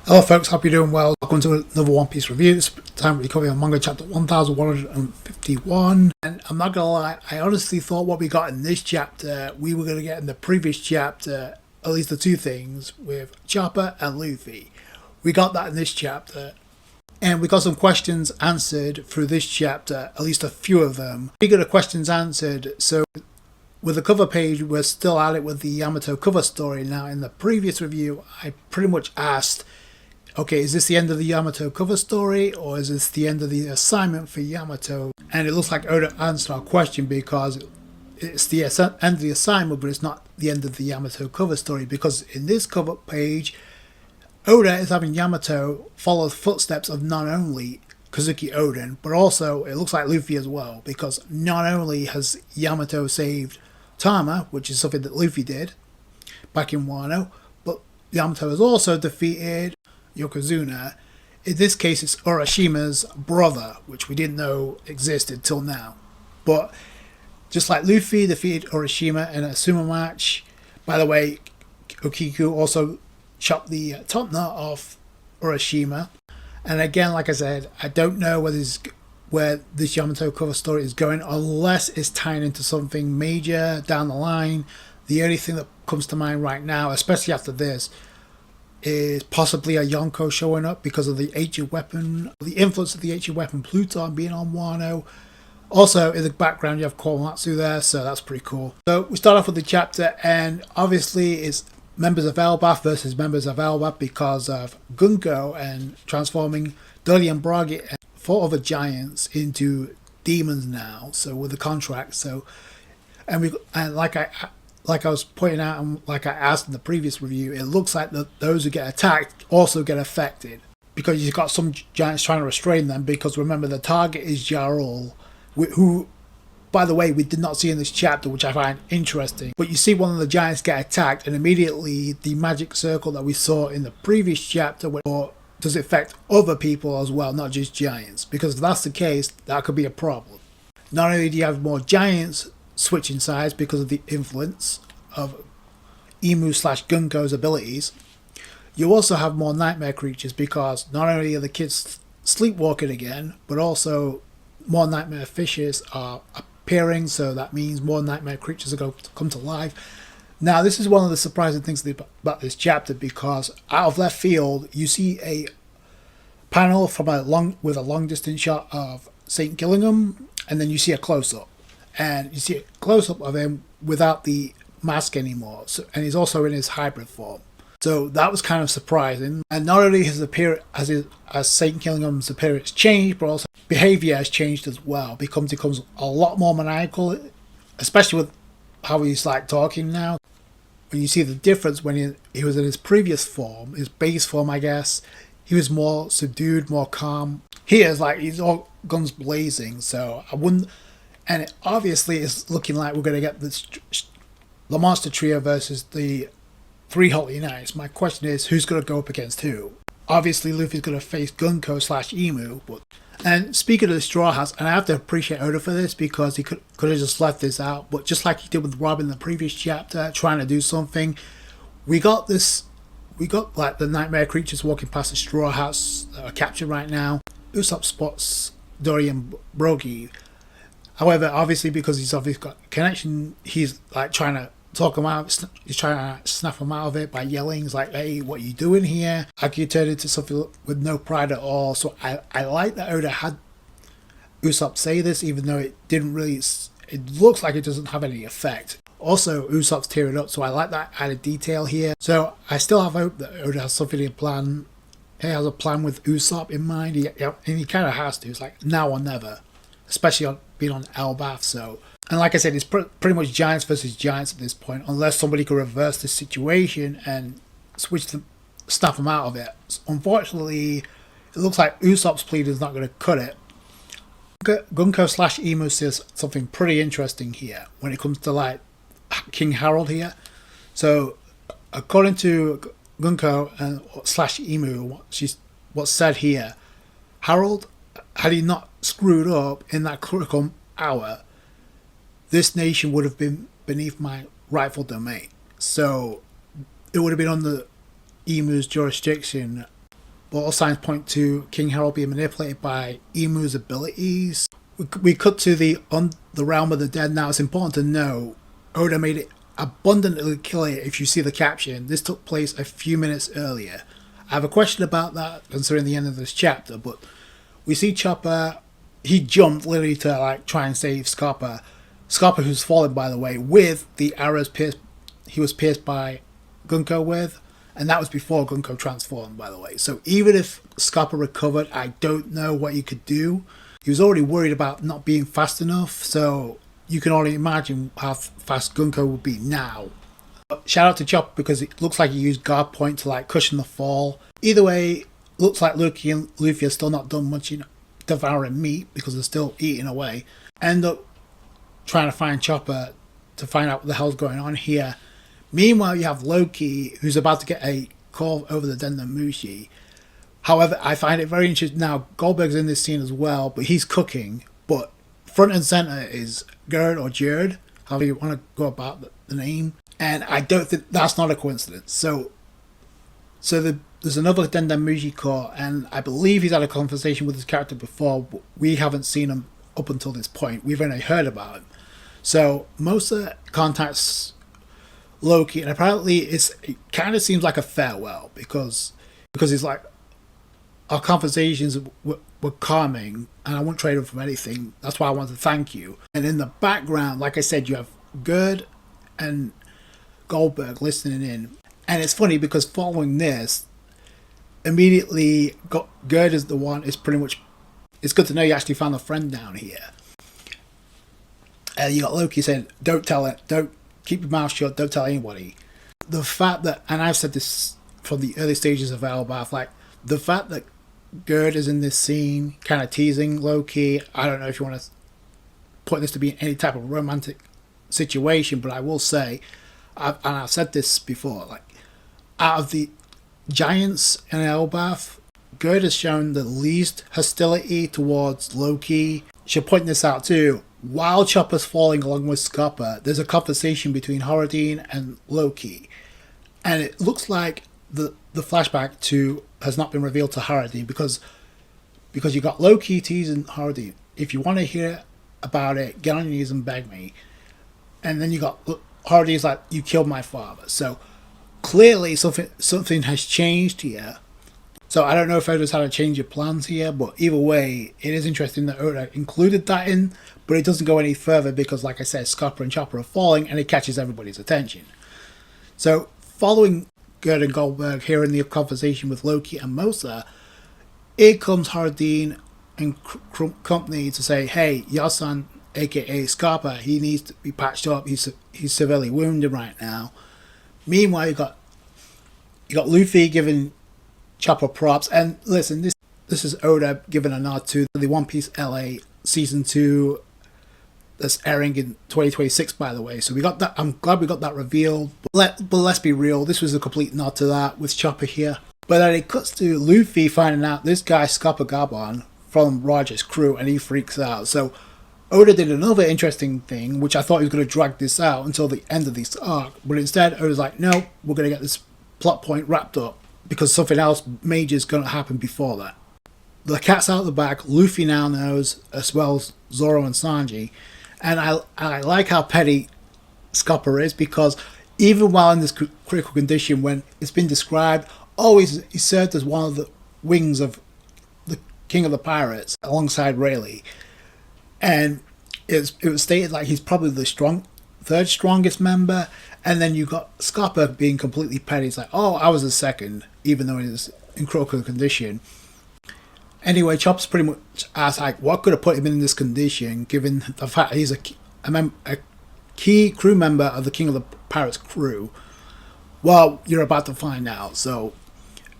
Hello folks, hope you're doing well. Welcome to another One Piece review. This time we're covering Manga chapter 1151. And I'm not gonna lie, I honestly thought what we got in this chapter, we were gonna get in the previous chapter, at least the two things, with Chopper and Luffy. We got that in this chapter. And we got some questions answered through this chapter, at least a few of them. We got the questions answered, so with the cover page, we're still at it with the Yamato cover story. Now, in the previous review, I pretty much asked, okay, is this the end of the Yamato cover story, or is this the end of the assignment for Yamato? And it looks like Oda answered our question because it's the end of the assignment, but it's not the end of the Yamato cover story, because in this cover page, Oda is having Yamato follow the footsteps of not only Kozuki Oden, but also it looks like Luffy as well, because not only has Yamato saved Tama, which is something that Luffy did back in Wano, but Yamato has also defeated Yokozuna. In this case, it's Urashima's brother, which we didn't know existed till now. But just like Luffy defeated Urashima in a sumo match, by the way, Okiku also chopped the top knot off Urashima. And again, like I said, I don't know where this Yamato cover story is going, unless it's tying into something major down the line. The only thing that comes to mind right now, especially after this, is possibly a Gunko showing up because of the ancient weapon, the influence of the ancient weapon Pluton being on Wano. Also, in the background, you have Komatsu there, so that's pretty cool. So we start off with the chapter, and obviously it's members of Elbaf versus members of Elbaf because of Gunko and transforming Dudley and Bragi and 4 other giants into demons now. So with the contract, and like I was pointing out, and like I asked in the previous review, it looks like those who get attacked also get affected, because you've got some giants trying to restrain them, because remember the target is Jarl, who, by the way, we did not see in this chapter, which I find interesting. But you see one of the giants get attacked, and immediately the magic circle that we saw in the previous chapter does it affect other people as well, not just giants, because if that's the case, that could be a problem. Not only do you have more giants switching sides because of the influence of Emu/Gunko's abilities, you also have more nightmare creatures, because not only are the kids sleepwalking again, but also more nightmare fishes are appearing, so that means more nightmare creatures are going to come to life. Now, this is one of the surprising things about this chapter, because out of left field, you see a panel from with a long distance shot of St. Gillingham, and then you see a close-up. And you see a close-up of him without the mask anymore. And he's also in his hybrid form. So that was kind of surprising. And not only his appearance, as St. Gillingham's appearance changed, but also behavior has changed as well. Becomes a lot more maniacal, especially with how he's like talking now. When you see the difference when he was in his previous form, his base form, I guess, he was more subdued, more calm. Here is like he's all guns blazing. So I wouldn't. And it obviously is looking like we're going to get the Monster Trio versus the 3 Holy Knights. My question is, who's going to go up against who? Obviously, Luffy's going to face Gunko/Emu. And speaking of the Straw Hats, and I have to appreciate Oda for this, because he could have just left this out. But just like he did with Robin in the previous chapter, trying to do something, we got like the nightmare creatures walking past the Straw Hats that are captured right now. Usopp spots Dory and Brogy. However, obviously, because he's obviously got a connection, he's like trying to talk him out. He's trying to snap him out of it by yelling. He's like, "Hey, what are you doing here?" Like, you turn into something with no pride at all. So I like that Oda had Usopp say this, even though it didn't really. It looks like it doesn't have any effect. Also, Usopp's tearing up, so I like that added detail here. So I still have hope that Oda has something in plan. He has a plan with Usopp in mind, and he kind of has to. It's like now or never, especially being on Elbaf. So, and like I said, it's pretty much giants versus giants at this point, unless somebody could reverse the situation and snap them out of it. Unfortunately, it looks like Usopp's plead is not going to cut it. Gunko/Emu says something pretty interesting here when it comes to like King Harold here. So, according to Gunko and /Emu, what's said here, Harold, had he not screwed up in that critical hour, this nation would have been beneath my rightful domain. So it would have been under Emu's jurisdiction but all signs point to King Harold being manipulated by Emu's abilities. We cut to the realm of the dead now. It's important to know Oda made it abundantly clear, if you see the caption, this took place a few minutes earlier. I have a question about that considering the end of this chapter, but we see Chopper, he jumped literally to like try and save Scarpa. Scarpa, who's fallen by the way, with the arrows he was pierced by Gunko with, and that was before Gunko transformed, by the way. So even if Scarpa recovered, I don't know what you could do. He was already worried about not being fast enough, so you can already imagine how fast Gunko would be now. But shout out to Chopper because it looks like he used guard point to like cushion the fall. Either way, looks like Loki and Luffy are still not done much in devouring meat because they're still eating away. End up trying to find Chopper to find out what the hell's going on here. Meanwhile, you have Loki, who's about to get a call over the Dendamushi. However, I find it very interesting. Now, Goldberg's in this scene as well, but he's cooking. But front and center is Gerd or Jerd, however you want to go about the name. And I don't think that's not a coincidence. So there's another Dendamushi call, and I believe he's had a conversation with his character before, but we haven't seen him up until this point. We've only heard about him. So Mosa contacts Loki, and apparently it kind of seems like a farewell because he's like, our conversations were calming and I won't trade them for anything. That's why I want to thank you. And in the background, like I said, you have Gerd and Goldberg listening in. And it's funny because following this, immediately Gerd is the one, is pretty much, it's good to know you actually found a friend down here. And you got Loki saying, don't tell it, don't keep your mouth shut, don't tell anybody. The fact that, and I've said this from the early stages of Elbaf, like the fact that Gerd is in this scene, kind of teasing Loki. I don't know if you want to put this to be any type of romantic situation, but I will say, and I've said this before, like out of the giants in Elbaf, Gerd has shown the least hostility towards Loki. Should point this out too. While Chopper's falling along with Scarpa, there's a conversation between Horadine and Loki, and it looks like the flashback to has not been revealed to Horadine because you got Loki teasing Horadine. If you want to hear about it, get on your knees and beg me. And then you got Horadine's like, you killed my father. So clearly something has changed here. So I don't know if Oda's had a change of plans here, but either way, it is interesting that Oda included that in, but it doesn't go any further because, like I said, Scarpa and Chopper are falling and it catches everybody's attention. So following Gerd and Goldberg hearing the conversation with Loki and Mosa, here comes Horadine and company to say, hey, your son, aka Scarpa, he needs to be patched up, he's severely wounded right now. Meanwhile, you got Luffy giving Chopper props, and listen, this is Oda giving a nod to the One Piece LA Season 2 that's airing in 2026, by the way. So we got that. I'm glad we got that revealed. But let's be real, this was a complete nod to that with Chopper here. But then it cuts to Luffy finding out this guy Scarpa Gabon from Roger's crew, and he freaks out. So Oda did another interesting thing, which I thought he was going to drag this out until the end of this arc, but instead Oda's like, no, we're going to get this plot point wrapped up because something else major is going to happen before that. The cat's out of the bag. Luffy now knows, as well as Zoro and Sanji. And I like how petty Scarpa is, because even while in this critical condition, when it's been described, he served as one of the wings of the King of the Pirates alongside Rayleigh. And it was stated like he's probably the third strongest member. And then you got Scarpa being completely petty. It's like, oh, I was the second, even though he was in critical condition. Anyway, Chop's pretty much asked, like, what could have put him in this condition, given the fact he's a key crew member of the King of the Pirates crew? Well, you're about to find out. So,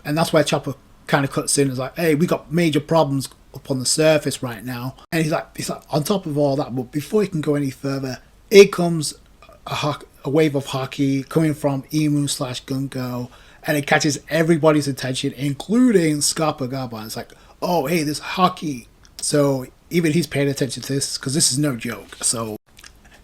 and that's where Chopper kind of cuts in. It's like, hey, we got major problems up on the surface right now. And he's like, on top of all that, but before he can go any further, here comes a wave of haki coming from Emu/Gunko, and it catches everybody's attention, including Scarpa Gabon. It's like, oh, hey, this haki. So even he's paying attention to this, because this is no joke. So,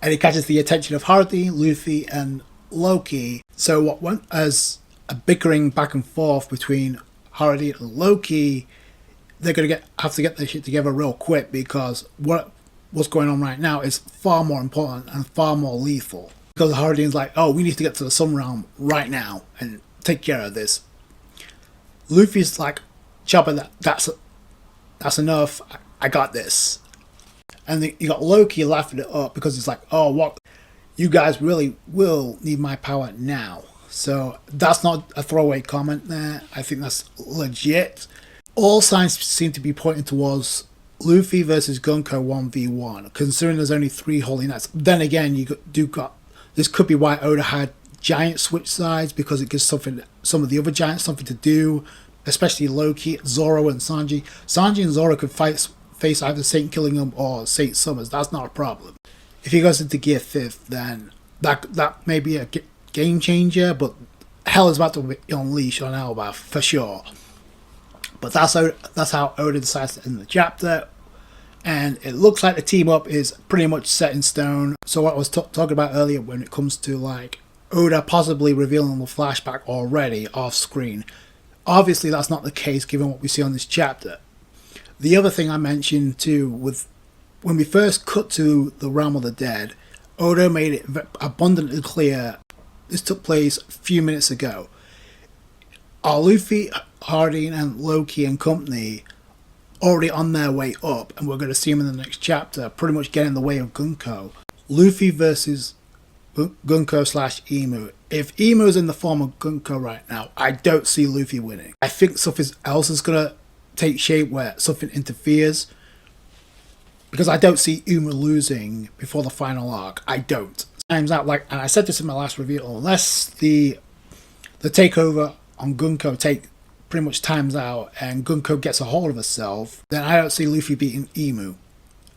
and it catches the attention of Hardy, Luffy, and Loki. So what went as a bickering back and forth between Hardy and Loki, they're going to have to get their shit together real quick, because what's going on right now is far more important and far more lethal. Because Hardy's like, oh, we need to get to the Sun Realm right now and take care of this. Luffy's like, Chopper, that's enough. I got this. And you got Loki laughing it up, because he's like, oh, what? You guys really will need my power now. So that's not a throwaway comment there. I think that's legit. All signs seem to be pointing towards Luffy versus Gunko 1v1, considering there's only 3 Holy Knights. Then again, this could be why Oda had Giant switch sides, because it gives some of the other Giants something to do, especially Loki, Zoro, and Sanji. Sanji and Zoro could face either Saint Killingham or Saint Summers. That's not a problem. If he goes into Gear 5th, then that may be a game changer, but hell is about to be unleashed on Elbaf for sure. But that's how Oda decides to end the chapter, and it looks like the team up is pretty much set in stone. So what I was talking about earlier, when it comes to like Oda possibly revealing the flashback already off screen, obviously that's not the case given what we see on this chapter. The other thing I mentioned too, with when we first cut to the Realm of the Dead, Oda made it abundantly clear this took place a few minutes ago. Are Luffy, Hardy, and Loki and company already on their way up, and we're going to see them in the next chapter pretty much get in the way of Gunko? Luffy versus Gunko / Emu. If Emu is in the form of Gunko right now, I don't see Luffy winning. I think something else is going to take shape where something interferes, because I don't see Emu losing before the final arc. I don't. Times out, like, and I said this in my last review, unless the takeover on Gunko pretty much times out and Gunko gets a hold of herself, then I don't see Luffy beating Emu.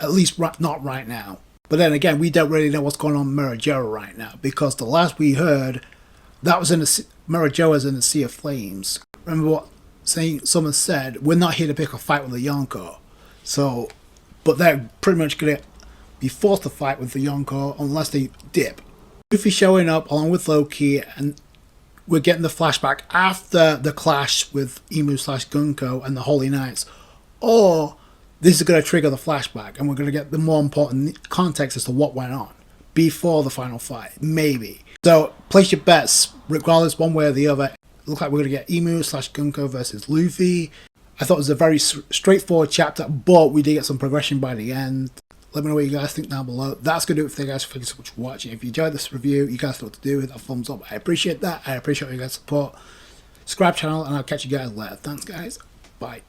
At least not right now. But then again, we don't really know what's going on in Murajoa right now, because the last we heard, that was in Murajoa's in the Sea of Flames. Remember what someone said, we're not here to pick a fight with the Yonko. So, but they're pretty much going to be forced to fight with the Yonko unless they dip. Luffy showing up along with Loki, and we're getting the flashback after the clash with Emu / Gunko and the Holy Knights. Or this is going to trigger the flashback, and we're going to get the more important context as to what went on before the final fight. Maybe. So place your bets, regardless one way or the other. It looks like we're going to get Emu / Gunko versus Luffy. I thought it was a very straightforward chapter, but we did get some progression by the end. Let me know what you guys think down below. That's going to do it for you guys. Thank you so much for watching. If you enjoyed this review, you guys know what to do. Hit that thumbs up. I appreciate that. I appreciate you guys' support. Subscribe channel, and I'll catch you guys later. Thanks, guys. Bye.